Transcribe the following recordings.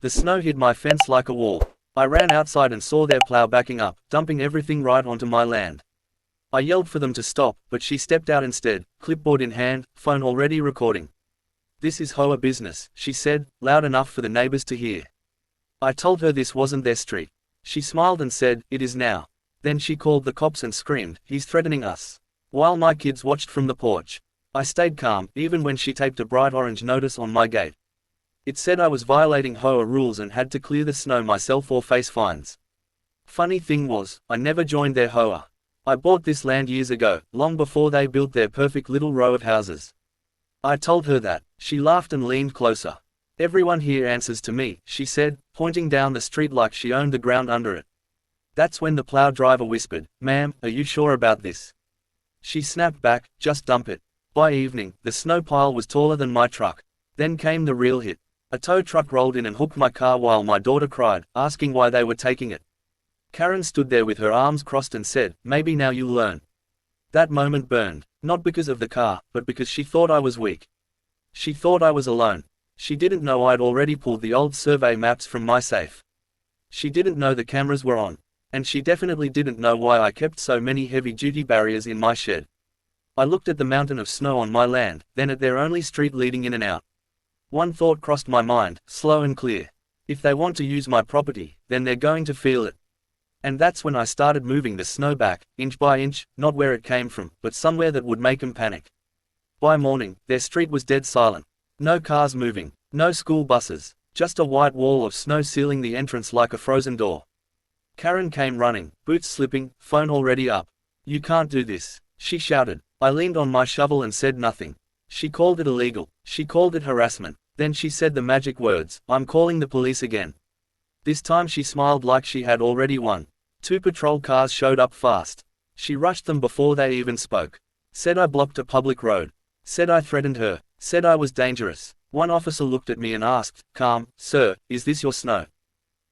The snow hid my fence like a wall. I ran outside and saw their plow backing up, dumping everything right onto my land. I yelled for them to stop, but she stepped out instead, clipboard in hand, phone already recording. "This is HOA business," she said, loud enough for the neighbors to hear. I told her this wasn't their street. She smiled and said, "It is now." Then she called the cops and screamed, "He's threatening us." While my kids watched from the porch. I stayed calm, even when she taped a bright orange notice on my gate. It said I was violating HOA rules and had to clear the snow myself or face fines. Funny thing was, I never joined their HOA. I bought this land years ago, long before they built their perfect little row of houses. I told her that. She laughed and leaned closer. "Everyone here answers to me," she said, pointing down the street like she owned the ground under it. That's when the plow driver whispered, "Ma'am, are you sure about this?" She snapped back, "Just dump it." By evening, the snow pile was taller than my truck. Then came the real hit. A tow truck rolled in and hooked my car while my daughter cried, asking why they were taking it. Karen stood there with her arms crossed and said, "Maybe now you'll learn." That moment burned, not because of the car, but because she thought I was weak. She thought I was alone. She didn't know I'd already pulled the old survey maps from my safe. She didn't know the cameras were on. And she definitely didn't know why I kept so many heavy-duty barriers in my shed. I looked at the mountain of snow on my land, then at their only street leading in and out. One thought crossed my mind, slow and clear. If they want to use my property, then they're going to feel it. And that's when I started moving the snow back, inch by inch, not where it came from, but somewhere that would make them panic. By morning, their street was dead silent. No cars moving, no school buses, just a white wall of snow sealing the entrance like a frozen door. Karen came running, boots slipping, phone already up. "You can't do this," she shouted. I leaned on my shovel and said nothing. She called it illegal. She called it harassment. Then she said the magic words, "I'm calling the police again." This time she smiled like she had already won. 2 patrol cars showed up fast. She rushed them before they even spoke. Said I blocked a public road. Said I threatened her. Said I was dangerous. One officer looked at me and asked, "Calm, sir, is this your snow?"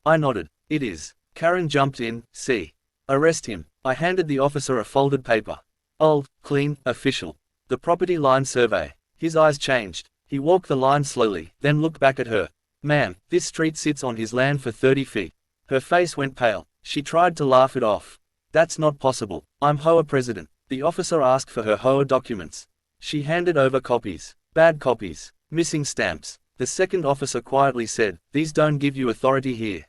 I nodded. "It is." Karen jumped in, "See. Arrest him." I handed the officer a folded paper. Old, clean, official. The property line survey. His eyes changed. He walked the line slowly, then looked back at her. "Ma'am, this street sits on his land for 30 feet. Her face went pale. She tried to laugh it off. "That's not possible. I'm HOA president." The officer asked for her HOA documents. She handed over copies. Bad copies. Missing stamps. The second officer quietly said, "These don't give you authority here."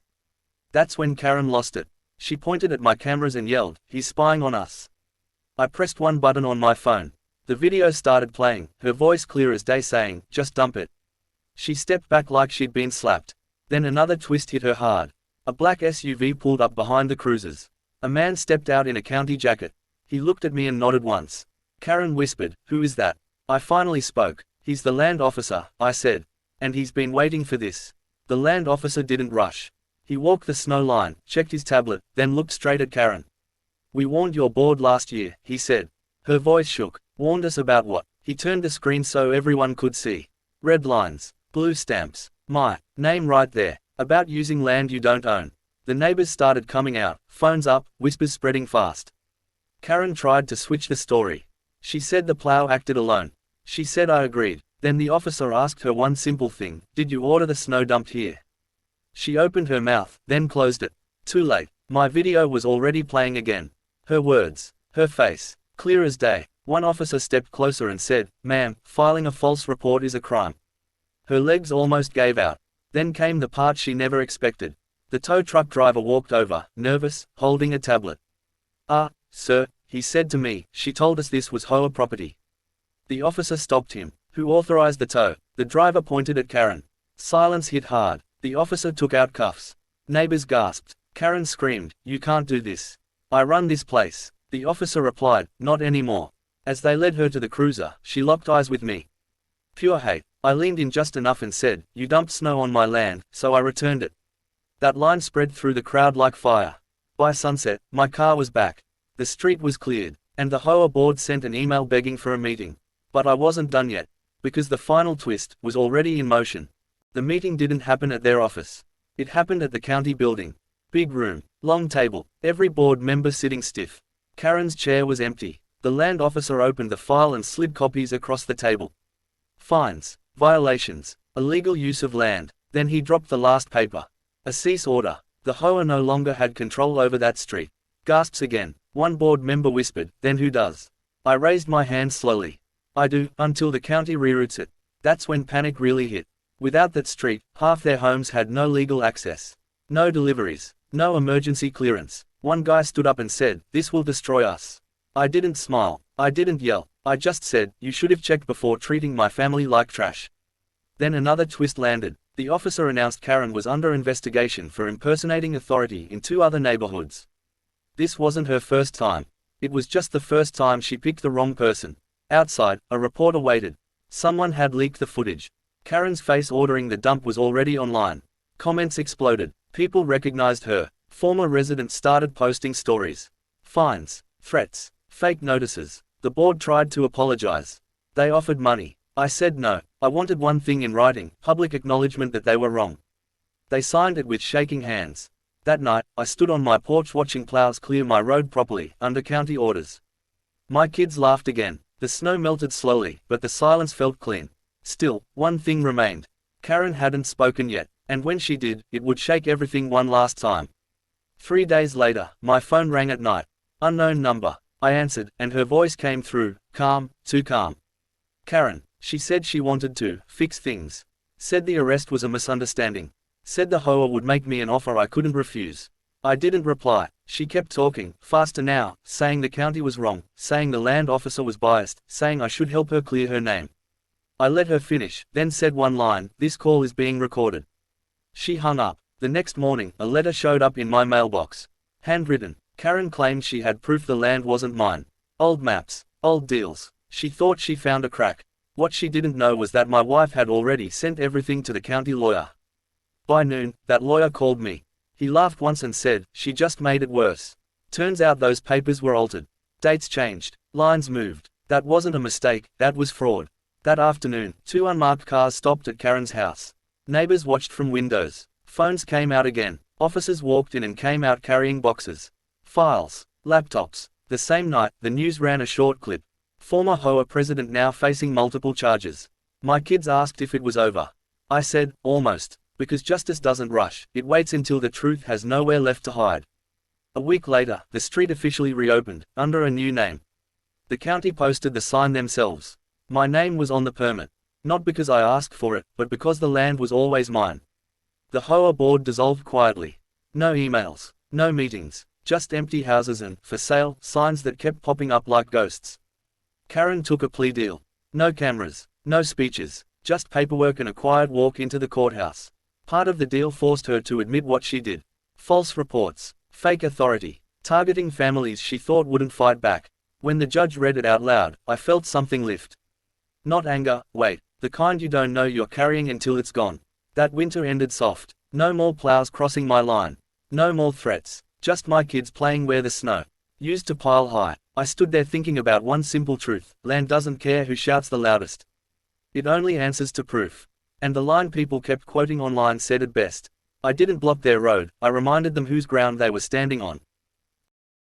That's when Karen lost it. She pointed at my cameras and yelled, "He's spying on us." I pressed one button on my phone. The video started playing, her voice clear as day saying, "Just dump it." She stepped back like she'd been slapped. Then another twist hit her hard. A black SUV pulled up behind the cruisers. A man stepped out in a county jacket. He looked at me and nodded once. Karen whispered, "Who is that?" I finally spoke. "He's the land officer," I said. "And he's been waiting for this." The land officer didn't rush. He walked the snow line, checked his tablet, then looked straight at Karen. "We warned your board last year," he said. Her voice shook. "Warned us about what?" He turned the screen so everyone could see. Red lines. Blue stamps. My name right there. About using land you don't own. The neighbors started coming out, phones up, whispers spreading fast. Karen tried to switch the story. She said the plow acted alone. She said I agreed. Then the officer asked her one simple thing, "Did you order the snow dumped here?" She opened her mouth, then closed it. Too late. My video was already playing again. Her words. Her face. Clear as day. One officer stepped closer and said, "Ma'am, filing a false report is a crime." Her legs almost gave out. Then came the part she never expected. The tow truck driver walked over, nervous, holding a tablet. Sir," he said to me, "she told us this was HOA property." The officer stopped him. "Who authorized the tow?" The driver pointed at Karen. Silence hit hard. The officer took out cuffs. Neighbors gasped. Karen screamed, "You can't do this. I run this place." The officer replied, "Not anymore." As they led her to the cruiser, she locked eyes with me. Pure hate. I leaned in just enough and said, "You dumped snow on my land, so I returned it." That line spread through the crowd like fire. By sunset, my car was back. The street was cleared, and the HOA board sent an email begging for a meeting. But I wasn't done yet. Because the final twist was already in motion. The meeting didn't happen at their office. It happened at the county building. Big room, long table, every board member sitting stiff. Karen's chair was empty. The land officer opened the file and slid copies across the table. Fines, violations, illegal use of land, Then he dropped the last paper. A cease order. The HOA no longer had control over that street. Gasps again. One board member whispered, then who does? I raised my hand slowly. I do, until the county reroutes it. That's when panic really hit. Without that street, half their homes had no legal access. No deliveries. No emergency clearance. One guy stood up and said, "This will destroy us." I didn't smile. I didn't yell. I just said, "You should have checked before treating my family like trash." Then another twist landed. The officer announced Karen was under investigation for impersonating authority in 2 other neighborhoods. This wasn't her first time. It was just the first time she picked the wrong person. Outside, a reporter waited. Someone had leaked the footage. Karen's face ordering the dump was already online. Comments exploded. People recognized her. Former residents started posting stories. Fines, threats, fake notices. The board tried to apologize. They offered money. I said no. I wanted one thing in writing, public acknowledgement that they were wrong. They signed it with shaking hands. That night, I stood on my porch watching plows clear my road properly, under county orders. My kids laughed again. The snow melted slowly, but the silence felt clean. Still, one thing remained. Karen hadn't spoken yet, and when she did, it would shake everything one last time. 3 days later, my phone rang at night. Unknown number. I answered, and her voice came through, calm, too calm. Karen. She said she wanted to fix things. Said the arrest was a misunderstanding. Said the HOA would make me an offer I couldn't refuse. I didn't reply. She kept talking, faster now, saying the county was wrong, saying the land officer was biased, saying I should help her clear her name. I let her finish, then said one line, "This call is being recorded." She hung up. The next morning, a letter showed up in my mailbox. Handwritten. Karen claimed she had proof the land wasn't mine. Old maps. Old deals. She thought she found a crack. What she didn't know was that my wife had already sent everything to the county lawyer. By noon, that lawyer called me. He laughed once and said, "She just made it worse. Turns out those papers were altered. Dates changed. Lines moved. That wasn't a mistake, that was fraud." That afternoon, 2 unmarked cars stopped at Karen's house. Neighbors watched from windows. Phones came out again. Officers walked in and came out carrying boxes. Files. Laptops. The same night, the news ran a short clip. Former HOA president now facing multiple charges. My kids asked if it was over. I said, almost. Because justice doesn't rush, it waits until the truth has nowhere left to hide. A week later, the street officially reopened, under a new name. The county posted the sign themselves. My name was on the permit. Not because I asked for it, but because the land was always mine. The HOA board dissolved quietly. No emails. No meetings. Just empty houses and, for sale, signs that kept popping up like ghosts. Karen took a plea deal. No cameras, no speeches, just paperwork and a quiet walk into the courthouse. Part of the deal forced her to admit what she did. False reports, fake authority, targeting families she thought wouldn't fight back. When the judge read it out loud, I felt something lift. Not anger, wait, the kind you don't know you're carrying until it's gone. That winter ended soft. No more plows crossing my line. No more threats, just my kids playing where the snow used to pile high. I stood there thinking about one simple truth: land doesn't care who shouts the loudest. It only answers to proof. And the line people kept quoting online said it best. I didn't block their road, I reminded them whose ground they were standing on.